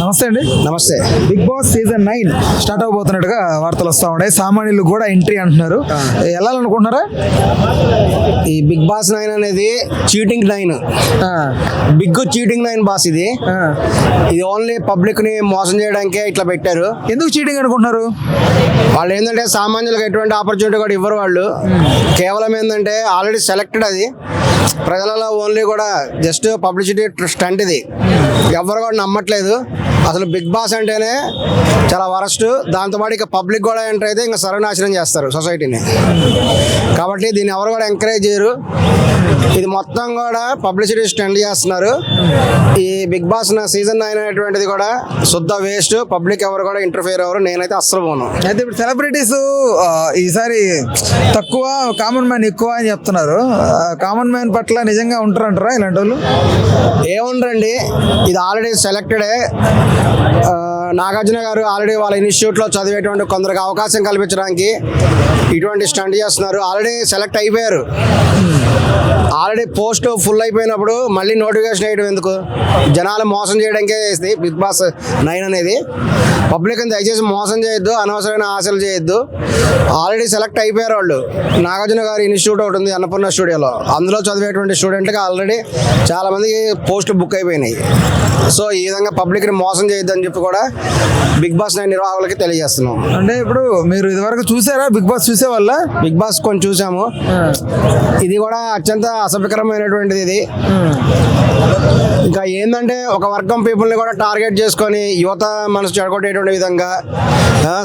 నమస్తే అండి. నమస్తే. బిగ్ బాస్ సీజన్ 9 స్టార్ట్ అవబోతున్నట్టుగా వార్తలు వస్తూ ఉన్నాయి. సామాన్యులు కూడా ఎంట్రీ అంటున్నారు. వెళ్ళాలనుకుంటున్నారా? ఈ బిగ్ బాస్ 9 అనేది చీటింగ్ 9, బిగ్ చీటింగ్ 9 బాస్. ఇది ఓన్లీ పబ్లిక్ ని మోసం చేయడానికే ఇట్లా పెట్టారు. ఎందుకు చీటింగ్ అనుకుంటున్నారు? వాళ్ళు ఏంటంటే సామాన్యులకు ఎటువంటి ఆపర్చునిటీ కూడా ఇవ్వరు. వాళ్ళు కేవలం ఏంటంటే ఆల్రెడీ సెలెక్టెడ్. అది ప్రజలలో ఓన్లీ కూడా జస్ట్ పబ్లిసిటీ స్టంట్. ఇది ఎవరు కూడా నమ్మట్లేదు. అసలు బిగ్ బాస్ అంటేనే చాలా వరస్ట్. దాంతోపాటు ఇక పబ్లిక్ కూడా ఎంటర్ అయితే ఇంకా సర్వనాశనం చేస్తారు సొసైటీని. కాబట్టి దీన్ని ఎవరు కూడా ఎంకరేజ్ చేయరు. ఇది మొత్తం కూడా పబ్లిసిటీ స్టంట్ చేస్తున్నారు. ఈ బిగ్ బాస్ సీజన్ 9 అనేటువంటిది కూడా శుద్ధ వేస్ట్. పబ్లిక్ ఎవరు కూడా ఇంటర్ఫియర్ అవ్వరు. నేనైతే అస్సలు పోను. అయితే ఇప్పుడు సెలబ్రిటీస్ ఈసారి తక్కువ, కామన్ మ్యాన్ ఎక్కువ అని చెప్తున్నారు. కామన్ మ్యాన్ పట్ల నిజంగా ఉంటారంటారా ఇలాంటి వాళ్ళు? ఏముండ్రండి, ఇది ఆల్రెడీ సెలెక్టెడే. నాగార్జున గారు ఆల్రెడీ వాళ్ళ ఇన్స్టిట్యూట్లో చదివేటువంటి కొందరికి అవకాశం కల్పించడానికి ఇటువంటి స్టంట్ చేస్తున్నారు. ఆల్రెడీ సెలెక్ట్ అయిపోయారు. ఆల్రెడీ పోస్ట్ ఫుల్ అయిపోయినప్పుడు మళ్ళీ నోటిఫికేషన్ వేయడం ఎందుకు? జనాలు మోసం చేయడానికే చేస్తుంది బిగ్ బాస్ 9 అనేది. పబ్లిక్ దయచేసి మోసం చేయొద్దు, అనవసరమైన ఆశలు చేయొద్దు. ఆల్రెడీ సెలెక్ట్ అయిపోయారు వాళ్ళు. నాగార్జున గారి ఇన్స్టిట్యూట్ ఒకటి ఉంది అన్నపూర్ణ స్టూడియోలో, అందులో చదివేటువంటి స్టూడెంట్కి ఆల్రెడీ చాలా మందికి పోస్టులు బుక్ అయిపోయినాయి. సో ఈ విధంగా పబ్లిక్ని మోసం చేయొద్దు అని చెప్పి కూడా బిగ్ బాస్ 9 నిర్వాహకులకి తెలియజేస్తున్నాం. అంటే ఇప్పుడు మీరు ఇదివరకు చూసారా బిగ్ బాస్? చూసేవాళ్ళ? బిగ్ బాస్ కొంచెం చూసాము. ఇది కూడా అత్యంత అసభ్యకరమైనటువంటిది. ఇది ఇంకా ఏంటంటే ఒక వర్గం పీపుల్ని కూడా టార్గెట్ చేసుకొని యువత మనసు చెడగొట్టేటువంటి విధంగా,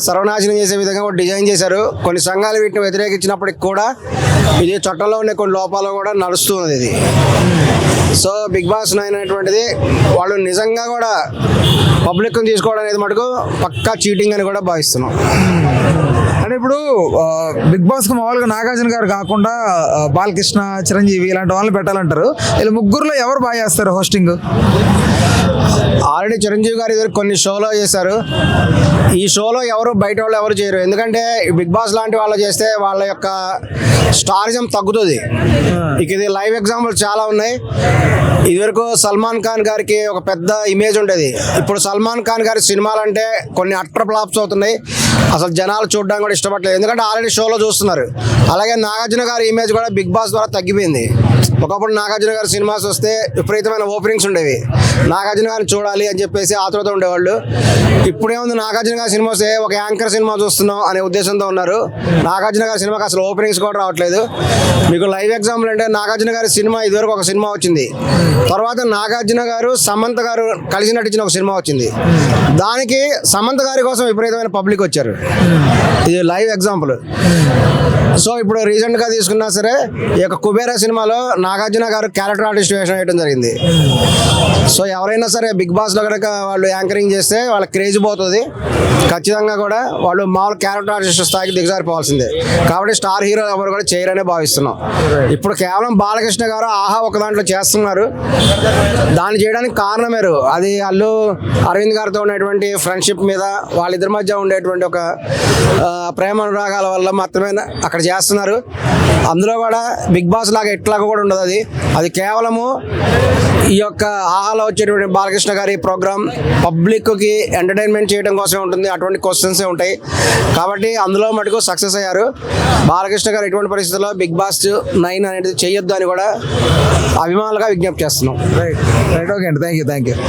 సర్వనాశనం చేసే విధంగా కూడా డిజైన్ చేశారు. కొన్ని సంఘాలు వీటిని వ్యతిరేకించినప్పటికి కూడా ఇది చట్టంలో ఉండే కొన్ని లోపాలు కూడా నడుస్తుంది ఇది. సో బిగ్ బాస్ 9 అనేటువంటిది వాళ్ళు నిజంగా కూడా పబ్లిక్ని తీసుకోవడం అనేది మటుకు పక్కా చీటింగ్ అని కూడా భావిస్తున్నాం. అంటే ఇప్పుడు బిగ్ బాస్ కు మామూలుగా నాగార్జున గారు కాకుండా బాలకృష్ణ, చిరంజీవి ఇలాంటి వాళ్ళని పెట్టాలంటారు. వీళ్ళు ముగ్గురులో ఎవరు బాగా చేస్తారు హోస్టింగ్? ఆల్రెడీ చిరంజీవి గారు ఇద్దరు కొన్ని షోలో చేశారు. ఈ షోలో ఎవరు బయట వాళ్ళు ఎవరు చేయరు. ఎందుకంటే బిగ్ బాస్ లాంటి వాళ్ళు చేస్తే వాళ్ళ యొక్క స్టారిజం తగ్గుతుంది. ఇక ఇది లైవ్ ఎగ్జాంపుల్ చాలా ఉన్నాయి. ఇదివరకు సల్మాన్ ఖాన్ గారికి ఒక పెద్ద ఇమేజ్ ఉండేది. ఇప్పుడు సల్మాన్ ఖాన్ గారి సినిమాలు అంటే కొన్ని అట్టర్ ఫ్లాప్స్ అవుతున్నాయి. అసలు జనాలు చూడడానికి కూడా ఇష్టపడలేదు, ఎందుకంటే ఆల్రెడీ షోలో చూస్తున్నారు. అలాగే నాగార్జున గారి ఇమేజ్ కూడా బిగ్ బాస్ ద్వారా తగ్గిపోయింది. ఒకప్పుడు నాగార్జున గారి సినిమాస్ వస్తే విపరీతమైన ఓపెనింగ్స్ ఉండేవి. నాగార్జున గారిని చూడాలి అని చెప్పేసి ఆతృత ఉండేవాళ్ళు. ఇప్పుడేముంది, నాగార్జున గారి సినిమా వస్తే ఒక యాంకర్ సినిమా చూస్తున్నాం అనే ఉద్దేశంతో ఉన్నారు. నాగార్జున గారి సినిమాకి అసలు ఓపెనింగ్స్ కూడా రావట్లేదు. మీకు లైవ్ ఎగ్జాంపుల్ అంటే నాగార్జున గారి సినిమా ఇదివరకు ఒక సినిమా వచ్చింది. తర్వాత నాగార్జున గారు సమంత గారు కలిసి నటించిన ఒక సినిమా వచ్చింది. దానికి సమంత గారి కోసం విపరీతమైన పబ్లిక్ వచ్చారు. ఇది లైవ్ ఎగ్జాంపుల్. సో ఇప్పుడు రీసెంట్గా తీసుకున్నా సరే ఈ యొక్క కుబేరా సినిమాలో నాగార్జున గారు క్యారెక్టర్ ఆర్టిస్ట్ వేషం వేయడం జరిగింది. సో ఎవరైనా సరే బిగ్ బాస్లో కనుక వాళ్ళు యాంకరింగ్ చేస్తే వాళ్ళ క్రేజ్ పోతుంది. ఖచ్చితంగా కూడా వాళ్ళు మామూలు క్యారెక్టర్ ఆర్టిస్ట్ స్థాయికి దిగజారిపోవాల్సిందే. కాబట్టి స్టార్ హీరో ఎవరు కూడా చేయరనే భావిస్తున్నాం. ఇప్పుడు కేవలం బాలకృష్ణ గారు ఆహా ఒక దాంట్లో చేస్తున్నారు. దాన్ని చేయడానికి కారణమేరు. అది వాళ్ళు అరవింద్ గారితో ఉన్నటువంటి ఫ్రెండ్షిప్ మీద, వాళ్ళిద్దరి మధ్య ఉండేటువంటి ఒక ప్రేమ అనురాగాల వల్ల మాత్రమే అక్కడ చేస్తున్నారు. అందులో కూడా బిగ్ బాస్ లాగా ఎట్లాగా కూడా ఉండదు. అది కేవలము ఈ యొక్క ఆహాలో వచ్చేటువంటి బాలకృష్ణ గారి ప్రోగ్రామ్ పబ్లిక్కి ఎంటర్టైన్మెంట్ చేయడం కోసమే ఉంటుంది. అటువంటి క్వశ్చన్సే ఉంటాయి. కాబట్టి అందులో మటుకు సక్సెస్ అయ్యారు. బాలకృష్ణ గారు ఎటువంటి పరిస్థితుల్లో బిగ్ బాస్ 9 అనేది చేయొద్దు అని కూడా అభిమానులుగా విజ్ఞప్తి చేస్తున్నాం. రైట్. ఓకే అండి. Thank you.